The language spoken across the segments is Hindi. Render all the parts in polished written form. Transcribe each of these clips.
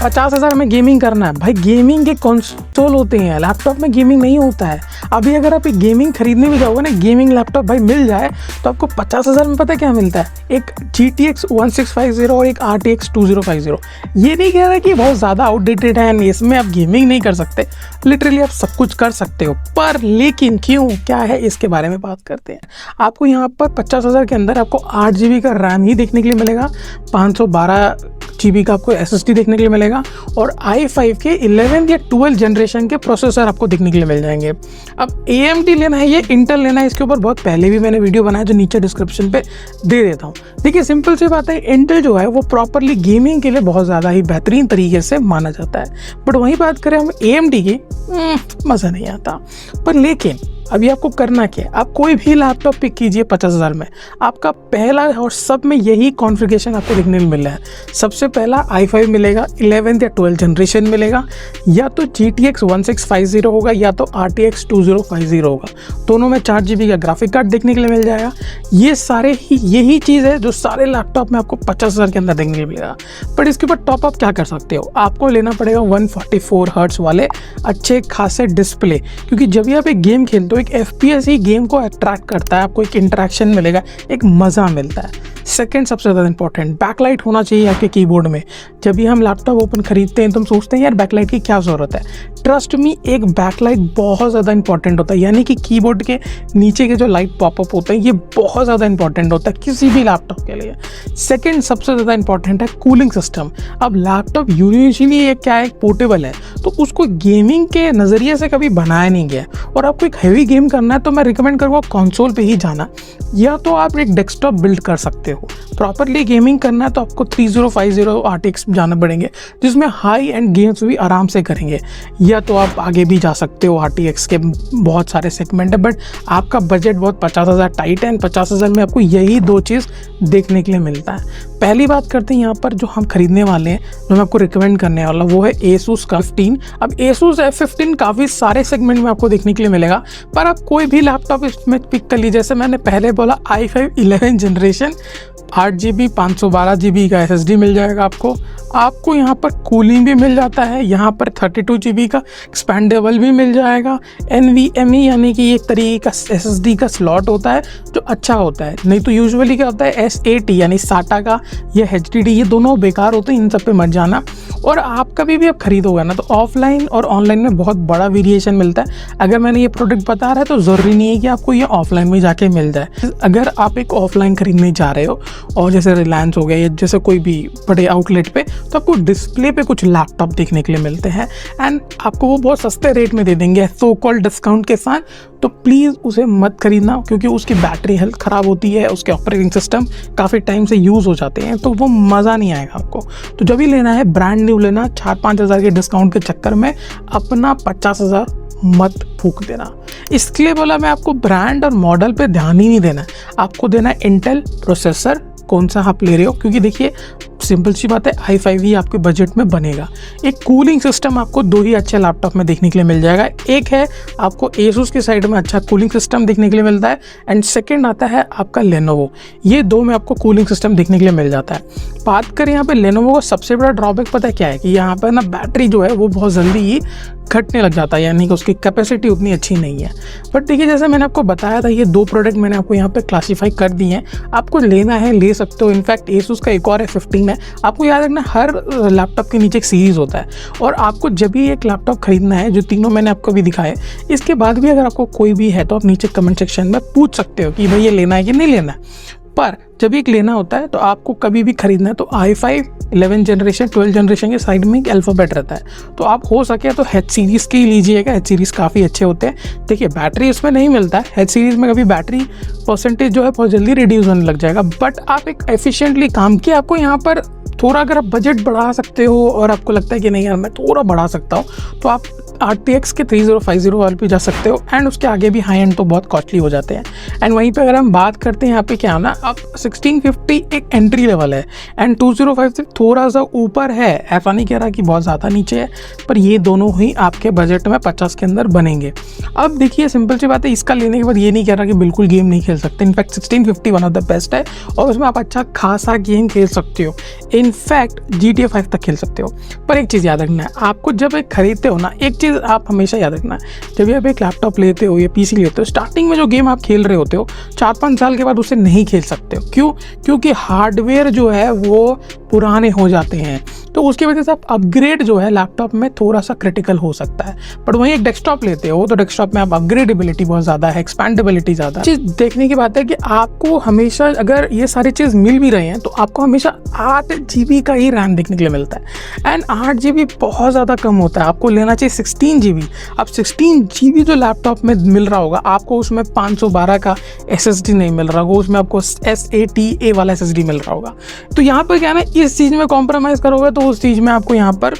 50,000 में गेमिंग करना है भाई, गेमिंग के कंसोल होते हैं, लैपटॉप में गेमिंग नहीं होता है। अभी अगर आप एक गेमिंग खरीदने भी जाओगे ना, गेमिंग लैपटॉप भाई मिल जाए तो आपको 50,000 में पता है क्या मिलता है, एक GTX 1650 और एक RTX 2050। ये नहीं कह रहा कि बहुत ज़्यादा आउटडेटेड है, इसमें आप गेमिंग नहीं कर सकते, लिटरली आप सब कुछ कर सकते हो। पर लेकिन क्यों, क्या है, इसके बारे में बात करते हैं। आपको यहाँ पर 50,000 के अंदर आपको 8 GB का रैम ही देखने के लिए मिलेगा, 512 GB का आपको SSD देखने के लिए मिलेगा और i5 के 11 या 12 जनरेशन के प्रोसेसर आपको देखने के लिए मिल जाएंगे। अब AMD लेना है, ये इंटेल लेना है, इसके ऊपर बहुत पहले भी मैंने वीडियो बनाया जो नीचे डिस्क्रिप्शन पे दे देता हूँ। देखिए सिंपल सी बात है, इंटेल जो है वो प्रॉपरली गेमिंग के लिए बहुत ज़्यादा ही बेहतरीन तरीके से माना जाता है, बट वहीं बात करें हम AMD की, मज़ा नहीं आता। पर लेकिन अभी आपको करना क्या है, आप कोई भी लैपटॉप पिक कीजिए 50,000 में, आपका पहला और सब में यही कॉन्फ़िगरेशन आपको देखने को मिल रहा है। सबसे पहला i5 मिलेगा, 11th या 12th जनरेशन मिलेगा, या तो GTX 1650 होगा या तो RTX 2050 होगा। दोनों में 4 GB का ग्राफिक कार्ड देखने के लिए मिल जाएगा। ये सारे ही यही चीज़ है जो सारे लैपटॉप में आपको 50,000 के अंदर देखने के लिए मिलेगा। बट इसके ऊपर टॉप अप क्या कर सकते हो, आपको लेना पड़ेगा 144 हर्ट्ज़ वाले अच्छे खासे डिस्प्ले, क्योंकि जब भी आप एक गेम खेलते हो, एक FPS ही गेम को अट्रैक्ट करता है, आपको एक इंटरेक्शन मिलेगा, एक मज़ा मिलता है। सेकंड सबसे ज़्यादा इंपॉर्टेंट, बैकलाइट होना चाहिए आपके कीबोर्ड में। जब भी हम लैपटॉप ओपन खरीदते हैं तो हम सोचते हैं यार बैकलाइट की क्या ज़रूरत है। ट्रस्ट मी, एक बैकलाइट बहुत ज़्यादा इंपॉर्टेंट होता है, यानी कि कीबोर्ड के नीचे के जो लाइट पॉपअप होते हैं ये बहुत ज़्यादा इंपॉर्टेंट होता है किसी भी लैपटॉप के लिए। सेकेंड सबसे ज़्यादा इंपॉर्टेंट है कूलिंग सिस्टम। अब लैपटॉप यूजुअली ये क्या है, पोर्टेबल है, तो उसको गेमिंग के नज़रिए से कभी बनाया नहीं गया, और आपको एक हैवी गेम करना है तो मैं रिकमेंड करूँगा कंसोल पे ही जाना, या तो आप एक डेस्कटॉप बिल्ड कर सकते हो। प्रॉपरली गेमिंग करना है तो आपको 3050 RTX जाना पड़ेंगे, जिसमें हाई एंड गेम्स भी आराम से करेंगे, या तो आप आगे भी जा सकते हो, RTX के बहुत सारे सेगमेंट है, बट आपका बजट बहुत 50,000 टाइट है। 50,000 में आपको यही दो चीज़ देखने के लिए मिलता है। पहली बात करते हैं यहाँ पर जो हम खरीदने वाले हैं, जो मैं आपको रिकमेंड करने वाला वो है Asus का 15। अब Asus F15 काफ़ी सारे सेगमेंट में आपको देखने के लिए मिलेगा, पर आप कोई भी लैपटॉप इसमें पिक कर लीजिए। जैसे मैंने पहले बोला i5 11 जनरेशन, 8 GB 512 GB का SSD मिल जाएगा आपको यहाँ पर कूलिंग भी मिल जाता है, यहाँ पर 32 GB का एक्सपेंडेबल भी मिल जाएगा, NVMe यानी कि एक तरीके का SSD का स्लॉट होता है जो अच्छा होता है। नहीं तो यूजुअली क्या होता है, SAT यानी SATA का या HDD, ये दोनों बेकार होते हैं, इन सब पे मत जाना। और आप कभी भी आप खरीदोगे ना तो ऑफलाइन और ऑनलाइन में बहुत बड़ा वेरिएशन मिलता है। अगर मैंने ये प्रोडक्ट बता रहा है तो ज़रूरी नहीं है कि आपको ये ऑफलाइन में जाके मिल जाए। अगर आप एक ऑफलाइन खरीदने जा रहे हो और जैसे रिलायंस हो गया या जैसे कोई भी बड़े आउटलेट पे, तो आपको डिस्प्ले पे कुछ लैपटॉप देखने के लिए मिलते हैं एंड आपको वो बहुत सस्ते रेट में दे देंगे सो कॉल्ड डिस्काउंट के साथ। तो प्लीज़ उसे मत खरीदना, क्योंकि उसकी बैटरी हेल्थ ख़राब होती है, उसके ऑपरेटिंग सिस्टम काफ़ी टाइम से यूज़ हो जाते हैं, तो वो मज़ा नहीं आएगा आपको। तो जब भी लेना है ब्रांड न्यू लेना, 4-5 हज़ार के डिस्काउंट के चक्कर में अपना 50,000 मत फूक देना। इसके लिए बोला मैं आपको ब्रांड और मॉडल पे ध्यान ही नहीं देना है, आपको देना है इंटेल प्रोसेसर कौन सा आप ले रहे हो, क्योंकि देखिए सिंपल सी बात है i5 ही आपके बजट में बनेगा। एक कूलिंग सिस्टम आपको दो ही अच्छे लैपटॉप में देखने के लिए मिल जाएगा। एक है आपको Asus की साइड में अच्छा कूलिंग सिस्टम देखने के लिए मिलता है एंड सेकंड आता है आपका Lenovo। ये दो में आपको कूलिंग सिस्टम देखने के लिए मिल जाता है। बात करें यहाँ पे Lenovo का सबसे बड़ा ड्रॉबैक पता है क्या है, कि यहाँ पर ना बैटरी जो है वो बहुत जल्दी ही घटने लग जाता है, यानी कि उसकी कैपेसिटी उतनी अच्छी नहीं है। बट देखिए जैसे मैंने आपको बताया था, ये दो प्रोडक्ट मैंने आपको यहाँ पे क्लासीफाई कर दिए हैं, आपको लेना है ले सकते हो। इनफैक्ट Asus का एक और है 15 है। आपको याद रखना हर लैपटॉप के नीचे एक सीरीज़ होता है, और आपको जब भी एक लैपटॉप खरीदना है, जो तीनों मैंने आपको भी दिखाए, इसके बाद भी अगर आपको कोई भी है तो आप नीचे कमेंट सेक्शन में पूछ सकते हो कि भाई ये लेना है कि नहीं लेना है। पर जब एक लेना होता है तो आपको कभी भी खरीदना है तो i5 11 जनरेशन 12 जनरेशन के साइड में एक अल्फ़ाबेट रहता है, तो आप हो सके तो H सीरीज़ के ही लीजिएगा। H सीरीज़ काफ़ी अच्छे होते हैं। देखिए बैटरी उसमें नहीं मिलता है, H सीरीज़ में कभी बैटरी परसेंटेज जो है बहुत जल्दी रिड्यूस होने लग जाएगा, बट आप एक एफिशिएंटली काम किए। आपको यहाँ पर थोड़ा अगर आप बजट बढ़ा सकते हो और आपको लगता है कि नहीं यार मैं थोड़ा बढ़ा सकता हूँ, तो आप RTX के 3050 वाले पे जा सकते हो, एंड उसके आगे भी हाई एंड तो बहुत कॉस्टली हो जाते हैं। एंड वहीं पे अगर हम बात करते हैं यहाँ पे क्या ना, अब 1650 एक एंट्री लेवल है एंड 2050 थोड़ा सा ऊपर है, ऐसा नहीं कह रहा कि बहुत ज़्यादा नीचे है, पर ये दोनों ही आपके बजट में 50 के अंदर बनेंगे। अब देखिए सिंपल सी बात है, इसका लेने के बाद ये नहीं कह रहा कि बिल्कुल गेम नहीं खेल सकते, in fact 1650 one of the best है और उसमें आप अच्छा खासा गेम खेल सकते हो, इनफैक्ट GTA 5 तक खेल सकते हो। पर एक चीज़ याद रखना है, आपको जब एक खरीदते हो ना, एक चीज़ आप हमेशा याद रखना है, जब आप एक लैपटॉप लेते हो या PC लेते हो, स्टार्टिंग में जो गेम आप खेल रहे होते हो 4-5 साल के बाद उसे नहीं खेल सकते हो। क्यों? क्योंकि हार्डवेयर जो है वो पुराने हो जाते हैं, तो उसकी वजह से आप अपग्रेड जो है लैपटॉप में थोड़ा सा क्रिटिकल हो सकता है। बट वहीं एक डेस्कटॉप लेते हो तो डेस्कटॉप में आप अपग्रेडेबिलिटी बहुत ज़्यादा है, एक्सपैंडेबिलिटी ज़्यादा है। चीज़ देखने की बात है कि आपको हमेशा अगर ये सारी चीज़ मिल भी रही हैं तो आपको हमेशा 8 GB का ही रैम देखने के लिए मिलता है, एंड 8 GB बहुत ज़्यादा कम होता है, आपको लेना चाहिए 16 GB। अब 16 GB जो लैपटॉप में मिल रहा होगा आपको, उसमें 512 का SSD नहीं मिल रहा होगा, उसमें आपको SATA वाला SSD मिल रहा होगा। तो यहाँ पर क्या है ना, इस चीज़ में कॉम्प्रोमाइज़ करोगे तो उस चीज़ में आपको यहाँ पर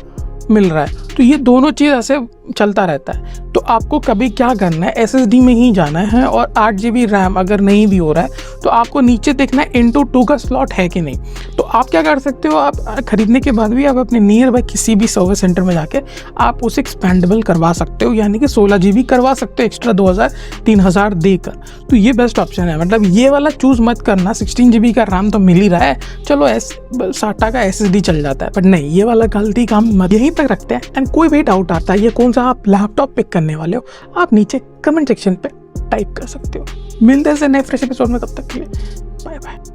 मिल रहा है, तो ये दोनों चीज़ ऐसे चलता रहता है। तो आपको कभी क्या करना है, SSD में ही जाना है, और 8 GB रैम अगर नहीं भी हो रहा है तो आपको नीचे देखना है X2 का स्लॉट है कि नहीं। तो आप क्या कर सकते हो, आप खरीदने के बाद भी आप अपने नियर बाय किसी भी सर्विस सेंटर में जाके आप उसे एक्सपेंडेबल करवा सकते हो, यानी कि 16 GB करवा सकते हो एक्स्ट्रा 2000-3000 देकर। तो ये बेस्ट ऑप्शन है, मतलब ये वाला चूज़ मत करना। 16 GB का रैम तो मिल ही रहा है, चलो SATA का SSD चल जाता है, बट नहीं, ये वाला गलती काम मत यहीं तक रखते हैं। एंड कोई भी डाउट आता है ये कौन सा आप लैपटॉप पिक करने वाले हो, आप नीचे कमेंट सेक्शन पे टाइप कर सकते हो। मिलते हैं नए फ्रेश एपिसोड में, तब तक के लिए बाय बाय।